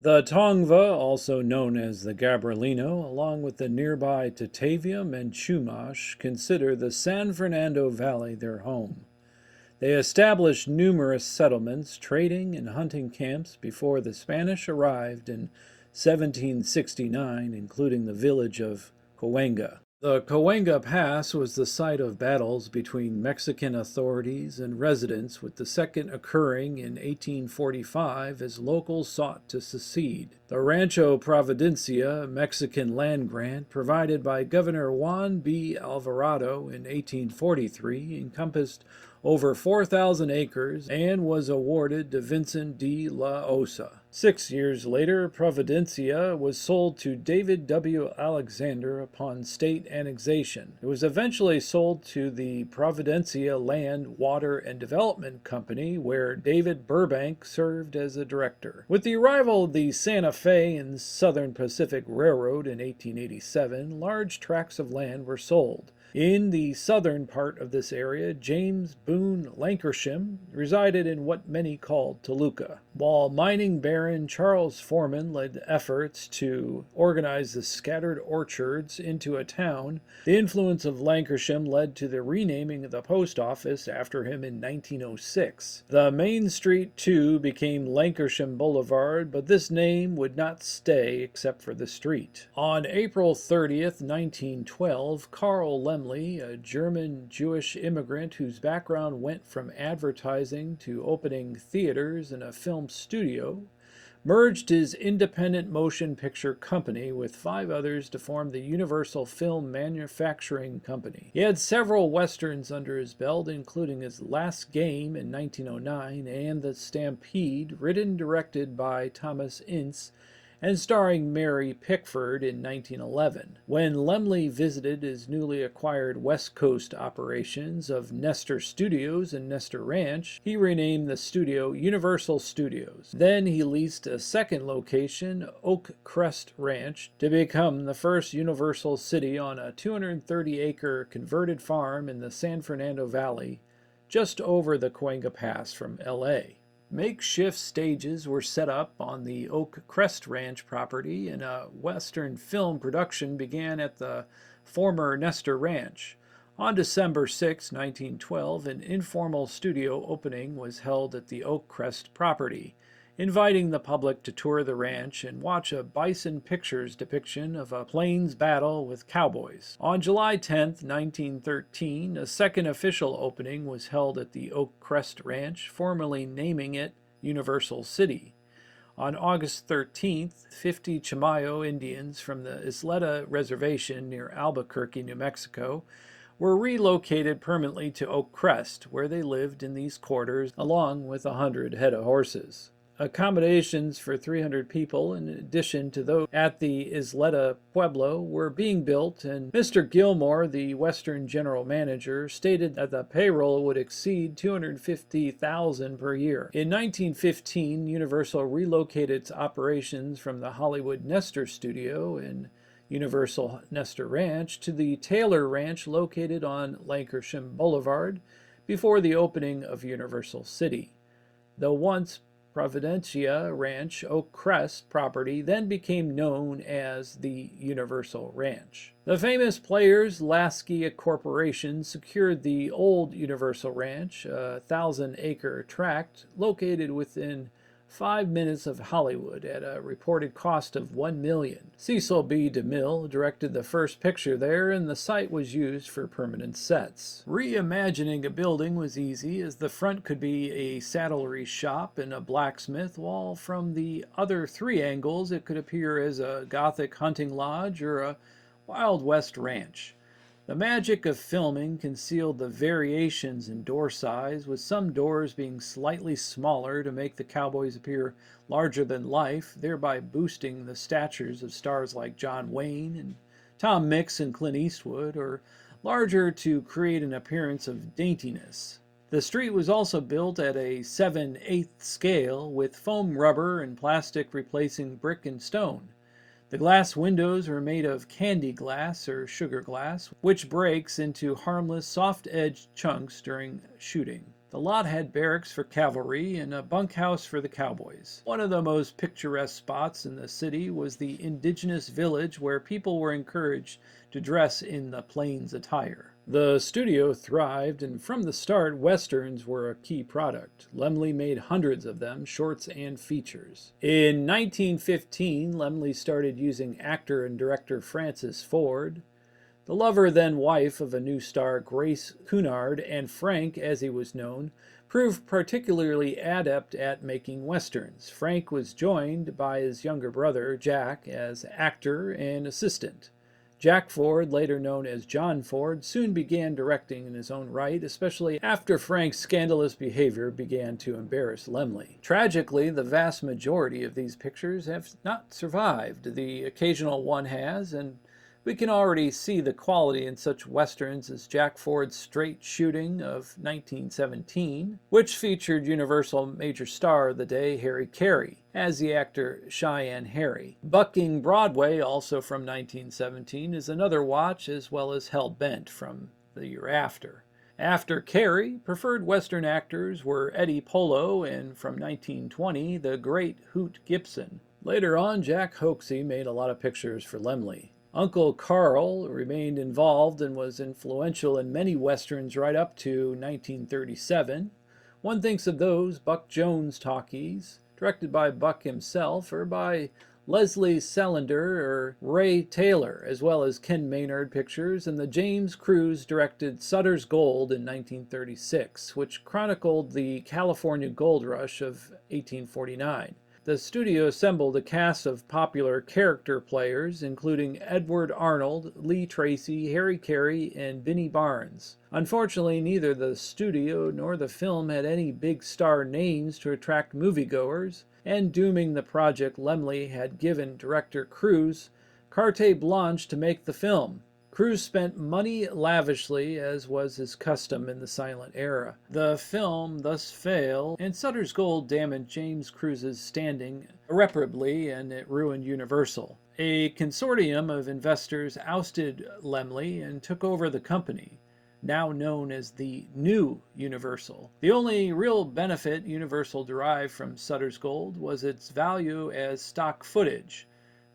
The Tongva, also known as the Gabrielino, along with the nearby Tatavium and Chumash, consider the San Fernando Valley their home. They established numerous settlements, trading and hunting camps before the Spanish arrived in 1769, including the village of Cahuenga. The Cahuenga Pass was the site of battles between Mexican authorities and residents, with the second occurring in 1845 as locals sought to secede. The Rancho Providencia, a Mexican land grant provided by Governor Juan B. Alvarado in 1843, encompassed over 4,000 acres and was awarded to Vincent de la Osa. 6 years later, Providencia was sold to David W. Alexander upon state annexation. It was eventually sold to the Providencia Land, Water, and Development Company, where David Burbank served as a director. With the arrival of the Santa Fe and Southern Pacific Railroad in 1887, large tracts of land were sold. In the southern part of this area, James Boone Lankershim resided in what many called Toluca, while mining baron Charles Foreman led efforts to organize the scattered orchards into a town. The influence of Lankershim led to the renaming of the post office after him in 1906. The main street, too, became Lankershim Boulevard, but this name would not stay except for the street. On April 30th, 1912, Carl Lemley, a German Jewish immigrant whose background went from advertising to opening theaters and a film studio, merged his independent motion picture company with 5 others to form the Universal Film Manufacturing Company. He had several westerns under his belt, including his Last Game in 1909 and The Stampede, written and directed by Thomas Ince, and starring Mary Pickford in 1911. When Lemley visited his newly acquired West Coast operations of Nestor Studios and Nestor Ranch, he renamed the studio Universal Studios. Then he leased a second location, Oak Crest Ranch, to become the first Universal City on a 230-acre converted farm in the San Fernando Valley, just over the Cahuenga Pass from L.A. Makeshift stages were set up on the Oak Crest Ranch property, and a Western film production began at the former Nestor Ranch. On December 6, 1912, an informal studio opening was held at the Oak Crest property, inviting the public to tour the ranch and watch a Bison Pictures depiction of a plains battle with cowboys. On July 10, 1913, a second official opening was held at the Oak Crest Ranch, formally naming it Universal City. On August 13th, 50 Chamayo Indians from the Isleta Reservation near Albuquerque, New Mexico, were relocated permanently to Oak Crest, where they lived in these quarters along with 100 head of horses. Accommodations for 300 people, in addition to those at the Isleta Pueblo, were being built, and Mr. Gilmore, the Western general manager, stated that the payroll would exceed $250,000 per year. In 1915, Universal relocated its operations from the Hollywood Nestor Studio in Universal Nestor Ranch to the Taylor Ranch located on Lankershim Boulevard before the opening of Universal City. The once Providencia Ranch Oak Crest property then became known as the Universal Ranch. The famous Players Lasky Corporation secured the old Universal Ranch, a 1,000-acre tract located within 5 minutes of Hollywood at a reported cost of $1 million. Cecil B. DeMille directed the first picture there, and the site was used for permanent sets. Reimagining a building was easy, as the front could be a saddlery shop and a blacksmith, while from the other 3 angles it could appear as a Gothic hunting lodge or a Wild West ranch. The magic of filming concealed the variations in door size, with some doors being slightly smaller to make the cowboys appear larger than life, thereby boosting the statures of stars like John Wayne and Tom Mix and Clint Eastwood, or larger to create an appearance of daintiness. The street was also built at a 7/8 scale, with foam rubber and plastic replacing brick and stone. The glass windows were made of candy glass or sugar glass, which breaks into harmless, soft-edged chunks during shooting. The lot had barracks for cavalry and a bunkhouse for the cowboys. One of the most picturesque spots in the city was the indigenous village where people were encouraged to dress in the plains attire. The studio thrived, and from the start, westerns were a key product. Laemmle made hundreds of them, shorts and features. In 1915, Laemmle started using actor and director Francis Ford, the lover then wife of a new star, Grace Cunard, and Frank, as he was known, proved particularly adept at making westerns. Frank was joined by his younger brother, Jack, as actor and assistant. Jack Ford, later known as John Ford, soon began directing in his own right, especially after Frank's scandalous behavior began to embarrass Laemmle. Tragically, the vast majority of these pictures have not survived. The occasional one has, and we can already see the quality in such westerns as Jack Ford's Straight Shooting of 1917, which featured Universal major star of the day, Harry Carey, as the actor Cheyenne Harry. Bucking Broadway, also from 1917, is another watch, as well as Hell Bent from the year after. After Carey, preferred Western actors were Eddie Polo and, from 1920, the great Hoot Gibson. Later on, Jack Hoaxey made a lot of pictures for Laemmle. Uncle Carl remained involved and was influential in many westerns right up to 1937. One thinks of those Buck Jones talkies, directed by Buck himself, or by Leslie Selander or Ray Taylor, as well as Ken Maynard pictures, and the James Cruise-directed Sutter's Gold in 1936, which chronicled the California gold rush of 1849. The studio assembled a cast of popular character players, including Edward Arnold, Lee Tracy, Harry Carey, and Benny Barnes. Unfortunately, neither the studio nor the film had any big star names to attract moviegoers, and dooming the project, Laemmle had given director Cruise carte blanche to make the film. Cruise spent money lavishly, as was his custom in the silent era. The film thus failed, and Sutter's Gold damaged James Cruise's standing irreparably, and it ruined Universal. A consortium of investors ousted Laemmle and took over the company, now known as the New Universal. The only real benefit Universal derived from Sutter's Gold was its value as stock footage.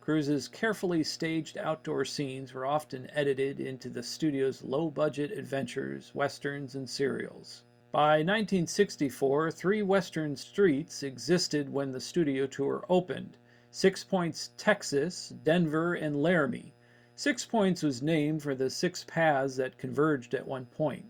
Cruise's carefully staged outdoor scenes were often edited into the studio's low-budget adventures, westerns, and serials. By 1964, 3 western streets existed when the studio tour opened: 6 Points, Texas, Denver, and Laramie. 6 Points was named for the 6 paths that converged at one point.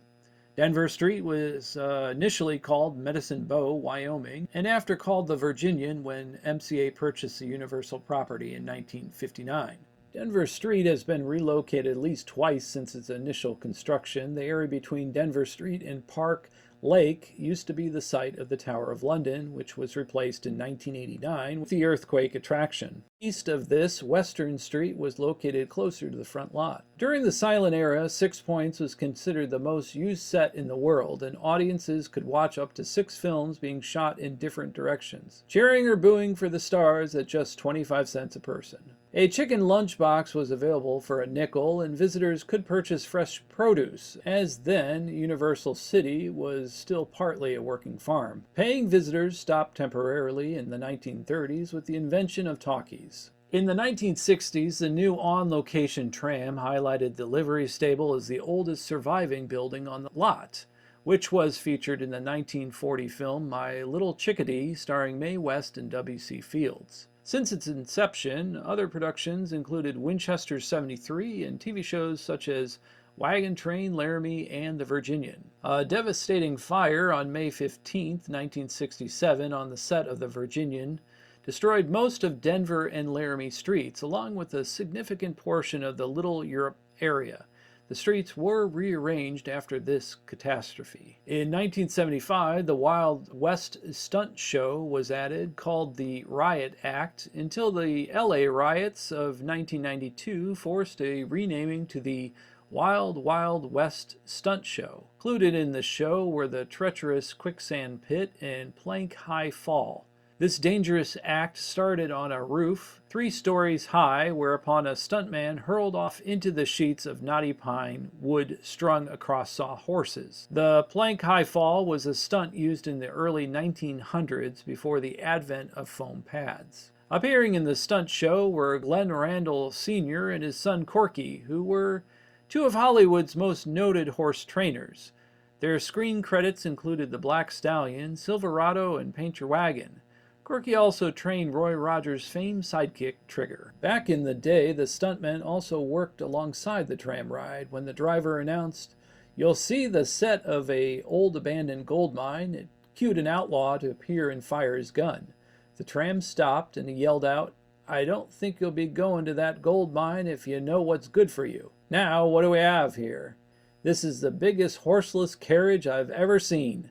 Denver Street was initially called Medicine Bow, Wyoming, and after called the Virginian when MCA purchased the Universal property in 1959. Denver Street has been relocated at least twice since its initial construction. The area between Denver Street and Park Lake used to be the site of the Tower of London, which was replaced in 1989 with the earthquake attraction. East of this, Western Street was located closer to the front lot. During the silent era, 6 Points was considered the most used set in the world, and audiences could watch up to 6 films being shot in different directions, cheering or booing for the stars at just 25 cents a person. A chicken lunchbox was available for a nickel, and visitors could purchase fresh produce, as then Universal City was still partly a working farm. Paying visitors stopped temporarily in the 1930s with the invention of talkies. In the 1960s, the new on-location tram highlighted the livery stable as the oldest surviving building on the lot, which was featured in the 1940 film My Little Chickadee, starring Mae West and W.C. Fields. Since its inception, other productions included Winchester 73 and TV shows such as Wagon Train, Laramie, and The Virginian. A devastating fire on May 15, 1967, on the set of The Virginian destroyed most of Denver and Laramie streets, along with a significant portion of the Little Europe area. The streets were rearranged after this catastrophe. In 1975, the Wild West stunt show was added, called the Riot Act, until the LA riots of 1992 forced a renaming to the Wild Wild West Stunt Show. Included in the show were the treacherous quicksand pit and plank high fall. This dangerous act started on a roof 3 stories high, whereupon a stuntman hurled off into the sheets of knotty pine wood strung across sawhorses. The plank high fall was a stunt used in the early 1900s before the advent of foam pads. Appearing in the stunt show were Glenn Randall Sr. and his son Corky, who were two of Hollywood's most noted horse trainers. Their screen credits included The Black Stallion, Silverado, and Paint Your Wagon. Corky also trained Roy Rogers' famed sidekick, Trigger. Back in the day, the stuntmen also worked alongside the tram ride. When the driver announced, "You'll see the set of a old abandoned gold mine," it cued an outlaw to appear and fire his gun. The tram stopped and he yelled out, "I don't think you'll be going to that gold mine if you know what's good for you. Now, what do we have here? This is the biggest horseless carriage I've ever seen.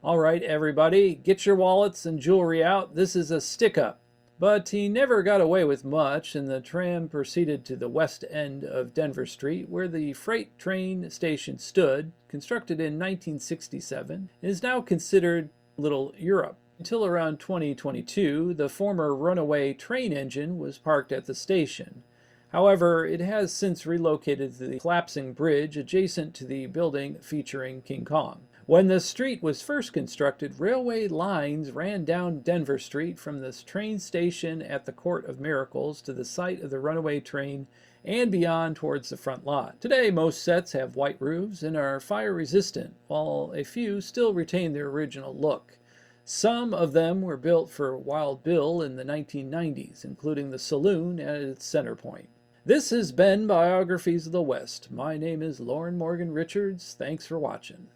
All right, everybody, get your wallets and jewelry out. This is a stick-up." But he never got away with much, and the tram proceeded to the west end of Denver Street, where the freight train station stood, constructed in 1967, and is now considered Little Europe. Until around 2022, the former runaway train engine was parked at the station. However, it has since relocated to the collapsing bridge adjacent to the building featuring King Kong. When the street was first constructed, railway lines ran down Denver Street from the train station at the Court of Miracles to the site of the runaway train and beyond towards the front lot. Today, most sets have white roofs and are fire resistant, while a few still retain their original look. Some of them were built for Wild Bill in the 1990s, including the saloon at its center point. This has been Biographies of the West. My name is Lorin Morgan-Richards. Thanks for watching.